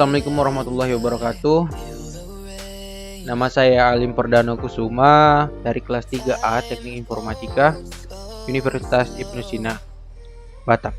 Assalamualaikum warahmatullahi wabarakatuh. Nama saya Alim Perdana Kusuma dari kelas 3A Teknik Informatika Universitas Ibnu Sina, Batam.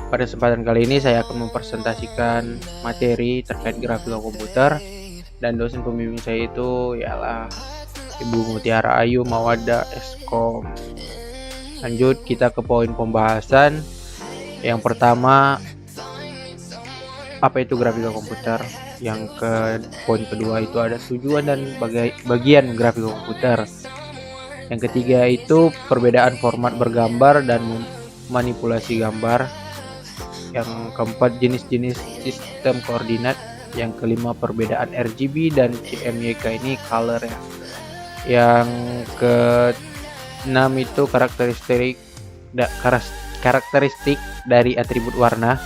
Pada kesempatan kali ini saya akan mempresentasikan materi terkait grafika komputer, dan dosen pembimbing saya itu ialah Ibu Mutiara Ayu Mawada Eskom. Lanjut kita ke poin pembahasan. Yang pertama, apa itu grafika komputer? Yang ke poin kedua itu ada tujuan dan bagian grafika komputer. Yang ketiga itu perbedaan format bergambar dan manipulasi gambar. Yang keempat jenis-jenis sistem koordinat. Yang kelima perbedaan RGB dan CMYK, ini color ya. Yang keenam itu karakteristik dari atribut warna.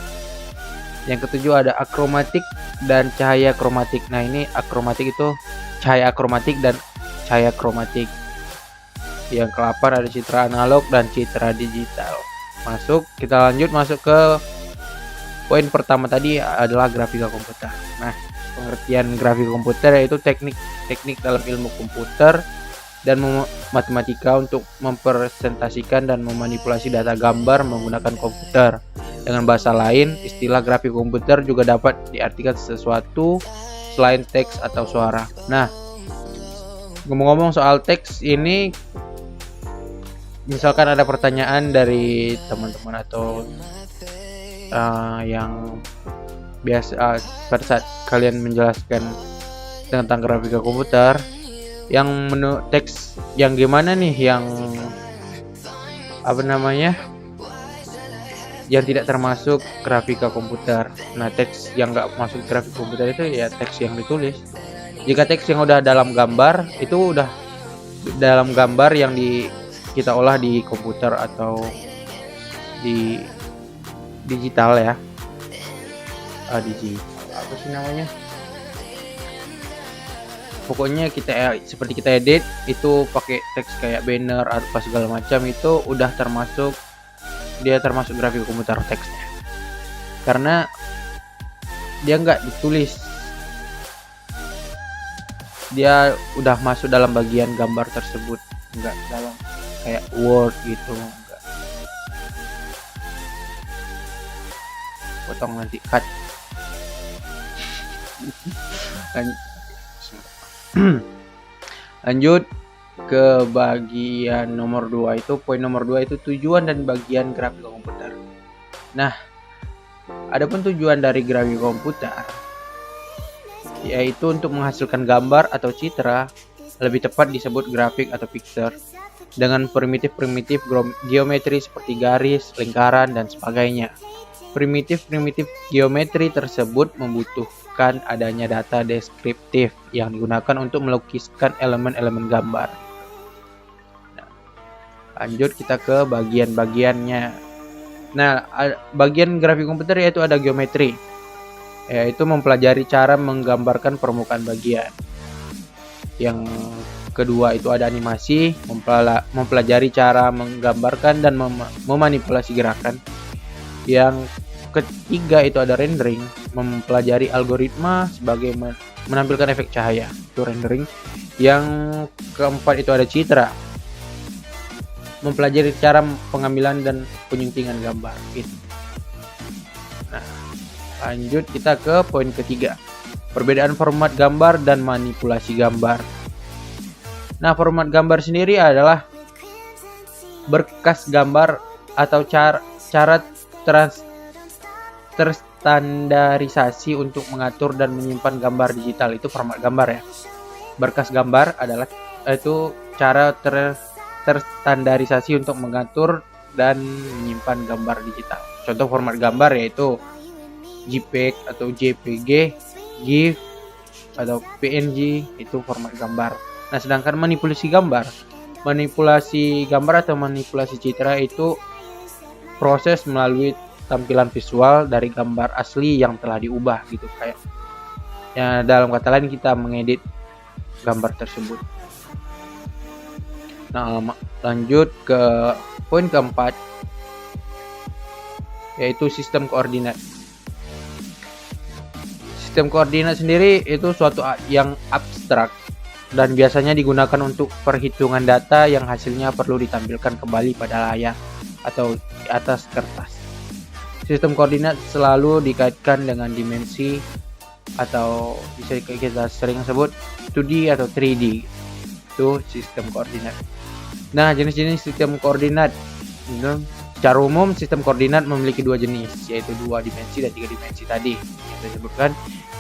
Yang ketujuh ada akromatik dan cahaya kromatik. Nah, ini akromatik itu cahaya akromatik dan cahaya kromatik. Yang ke-8 ada citra analog dan citra digital. Kita lanjut masuk ke poin pertama tadi adalah grafika komputer. Nah, pengertian grafika komputer yaitu teknik dalam ilmu komputer dan matematika untuk mempresentasikan dan memanipulasi data gambar menggunakan komputer. Dengan bahasa lain, istilah grafik komputer juga dapat diartikan sesuatu selain teks atau suara. Nah, ngomong-ngomong soal teks ini, misalkan ada pertanyaan dari teman-teman atau yang biasa pada saat kalian menjelaskan tentang grafika komputer, yang menu teks yang gimana nih, yang yang tidak termasuk grafika komputer. Nah, teks yang nggak masuk grafika komputer itu ya teks yang ditulis. Jika teks yang udah dalam gambar, itu udah dalam gambar yang kita olah di komputer atau di digital ya. Digital apa sih namanya? Pokoknya seperti kita edit itu pakai teks kayak banner atau segala macam, itu udah termasuk grafika komputer teksnya, karena dia nggak ditulis, dia udah masuk dalam bagian gambar tersebut, nggak dalam kayak Word gitu. Enggak. Potong nanti, cut. Lanjut ke bagian nomor 2 itu, poin nomor 2 itu tujuan dan bagian grafika komputer. Nah, adapun tujuan dari grafika komputer yaitu untuk menghasilkan gambar atau citra, lebih tepat disebut grafik atau picture, dengan primitif geometri seperti garis, lingkaran, dan sebagainya. Primitif geometri tersebut membutuhkan adanya data deskriptif yang digunakan untuk melukiskan elemen-elemen gambar. Nah, lanjut kita ke bagian-bagiannya. Nah, bagian grafik komputer yaitu ada geometri, yaitu mempelajari cara menggambarkan permukaan bagian. Yang kedua itu ada animasi, mempelajari cara menggambarkan dan memanipulasi gerakan. Yang ketiga itu ada rendering, mempelajari algoritma sebagai menampilkan efek cahaya, itu rendering. Yang keempat itu ada citra, mempelajari cara pengambilan dan penyuntingan gambar gitu. Nah, lanjut kita ke poin ketiga, perbedaan format gambar dan manipulasi gambar. Nah, format gambar sendiri adalah berkas gambar atau cara terstandarisasi untuk mengatur dan menyimpan gambar digital, itu format gambar ya. Berkas gambar adalah itu cara terstandarisasi untuk mengatur dan menyimpan gambar digital. Contoh format gambar yaitu JPEG atau JPG, GIF atau PNG, itu format gambar. Nah, sedangkan manipulasi gambar atau manipulasi citra itu proses melalui tampilan visual dari gambar asli yang telah diubah gitu, kayak ya, dalam kata lain kita mengedit gambar tersebut. Nah, lanjut ke poin keempat, yaitu sistem koordinat. Sistem koordinat sendiri itu suatu yang abstrak dan biasanya digunakan untuk perhitungan data yang hasilnya perlu ditampilkan kembali pada layar atau di atas kertas. Sistem koordinat selalu dikaitkan dengan dimensi atau bisa kita sering sebut 2D atau 3D. Itu sistem koordinat. Nah, jenis-jenis sistem koordinat. Secara umum, sistem koordinat memiliki dua jenis, yaitu 2 dimensi dan 3 dimensi tadi yang saya sebutkan.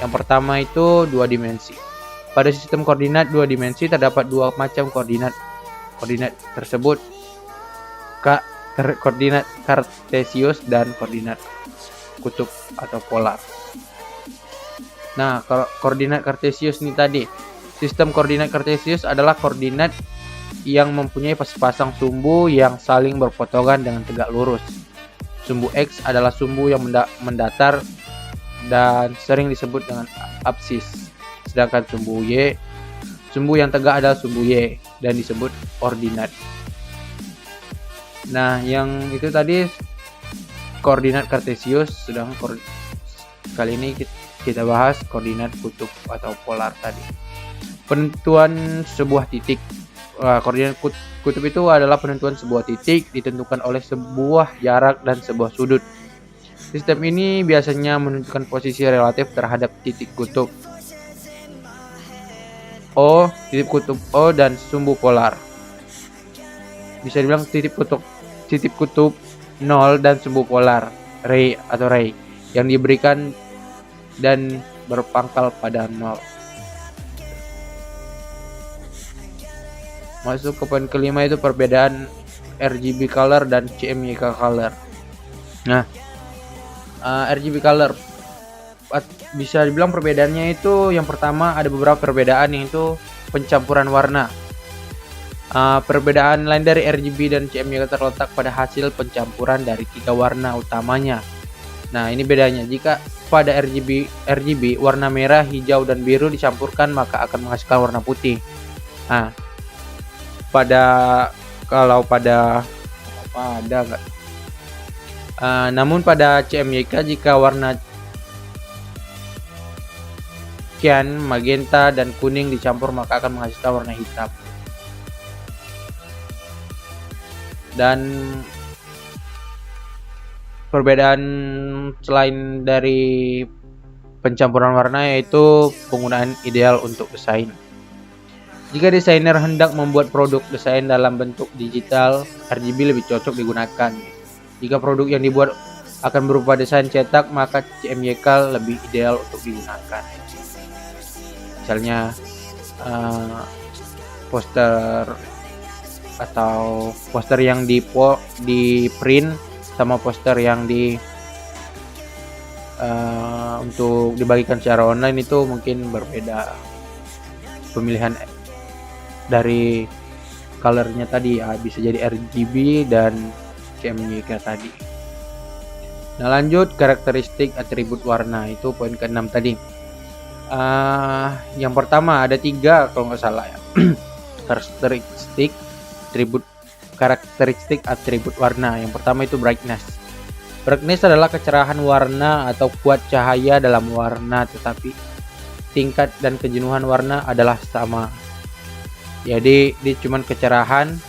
Yang pertama itu 2 dimensi. Pada sistem koordinat 2 dimensi terdapat 2 macam koordinat. Koordinat tersebut koordinat kartesius dan koordinat kutub atau polar. Nah, koordinat kartesius ini tadi. Sistem koordinat kartesius adalah koordinat yang mempunyai sepasang sumbu yang saling berpotongan dengan tegak lurus. Sumbu X adalah sumbu yang mendatar dan sering disebut dengan absis. Sedangkan sumbu yang tegak adalah sumbu Y dan disebut ordinat. Nah, yang itu tadi koordinat kartesius, sedang kali ini kita bahas koordinat kutub atau polar tadi. Penentuan sebuah titik. Koordinat kutub itu adalah penentuan sebuah titik ditentukan oleh sebuah jarak dan sebuah sudut. Sistem ini biasanya menentukan posisi relatif terhadap titik kutub O, titik kutub O dan sumbu polar. Bisa dibilang titik kutub 0 dan sumbu polar ray yang diberikan dan berpangkal pada 0. Masuk ke poin kelima itu perbedaan RGB color dan CMYK color. Nah, RGB color bisa dibilang perbedaannya itu yang pertama ada beberapa perbedaan yaitu pencampuran warna. Perbedaan lain dari RGB dan CMYK terletak pada hasil pencampuran dari 3 warna utamanya. Nah, ini bedanya. Jika pada RGB warna merah, hijau dan biru dicampurkan maka akan menghasilkan warna putih. Nah, namun pada CMYK jika warna cyan, magenta dan kuning dicampur maka akan menghasilkan warna hitam. Dan perbedaan selain dari pencampuran warna yaitu penggunaan ideal untuk desain. Jika desainer hendak membuat produk desain dalam bentuk digital, RGB lebih cocok digunakan. Jika produk yang dibuat akan berupa desain cetak, maka CMYK lebih ideal untuk digunakan. Misalnya poster atau poster yang di print sama poster yang untuk dibagikan secara online itu mungkin berbeda pemilihan dari colornya tadi ya, bisa jadi RGB dan CMYK tadi. Nah, lanjut karakteristik atribut warna itu poin ke-6 tadi. Yang pertama ada 3 kalau nggak salah ya. karakteristik atribut warna. Yang pertama itu brightness. Brightness adalah kecerahan warna atau kuat cahaya dalam warna, tetapi tingkat dan kejenuhan warna adalah sama. Jadi dia cuman kecerahan,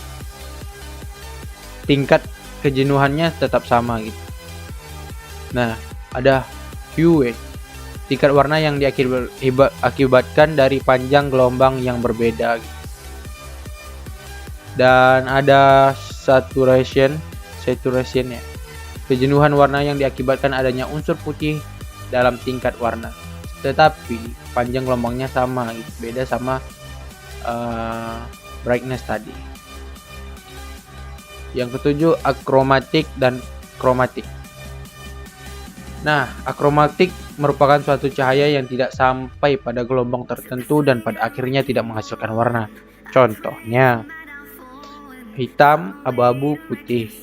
tingkat kejenuhannya tetap sama gitu. Nah, ada hue, tingkat warna yang diakibatkan dari panjang gelombang yang berbeda gitu. Dan ada saturation ya, kejenuhan warna yang diakibatkan adanya unsur putih dalam tingkat warna, tetapi panjang gelombangnya sama gitu, beda sama brightness tadi. Yang ketujuh akromatik dan kromatik. Nah, akromatik merupakan suatu cahaya yang tidak sampai pada gelombang tertentu dan pada akhirnya tidak menghasilkan warna. Contohnya hitam, abu-abu, putih.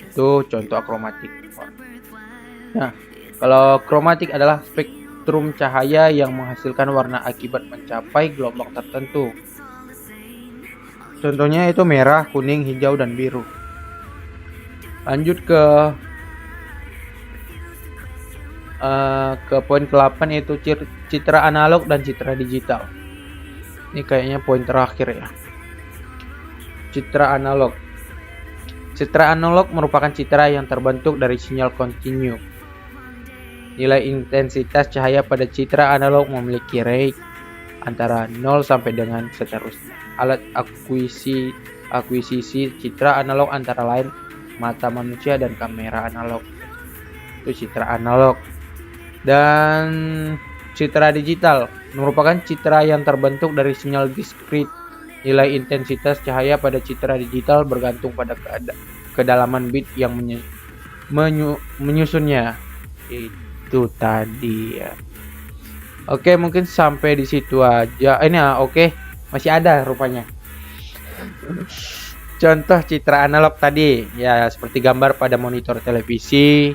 Itu contoh akromatik. Nah, kalau kromatik adalah spektrum cahaya yang menghasilkan warna akibat mencapai gelombang tertentu. Contohnya itu merah, kuning, hijau, dan biru. Lanjut ke ke poin ke-8 yaitu citra analog dan citra digital. Ini kayaknya poin terakhir ya. Citra analog. Citra analog merupakan citra yang terbentuk dari sinyal kontinu. Nilai intensitas cahaya pada citra analog memiliki range antara 0 sampai dengan seterusnya. Alat akuisisi citra analog antara lain mata manusia dan kamera analog. Itu citra analog. Dan citra digital merupakan citra yang terbentuk dari sinyal diskrit. Nilai intensitas cahaya pada citra digital bergantung pada kedalaman bit yang menyusunnya. Itu tadi ya. Oke, mungkin sampai di situ aja. Ini ya, oke. Masih ada rupanya. Contoh citra analog tadi ya, seperti gambar pada monitor televisi,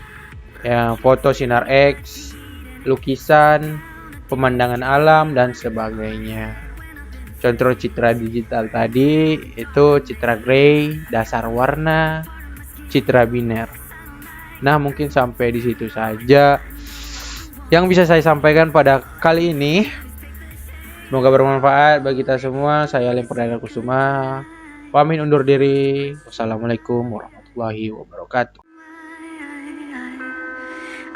ya, foto sinar X, lukisan, pemandangan alam dan sebagainya. Contoh citra digital tadi itu citra gray, dasar warna, citra biner. Nah, mungkin sampai di situ saja yang bisa saya sampaikan pada kali ini. Semoga bermanfaat bagi kita semua. Saya Alim Perdana Kusuma pamit undur diri. Wassalamualaikum warahmatullahi wabarakatuh.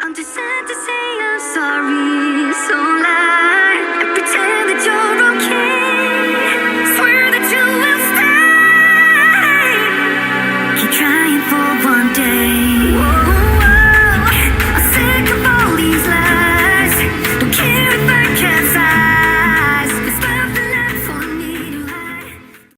I'm just sad to say I'm sorry so loud.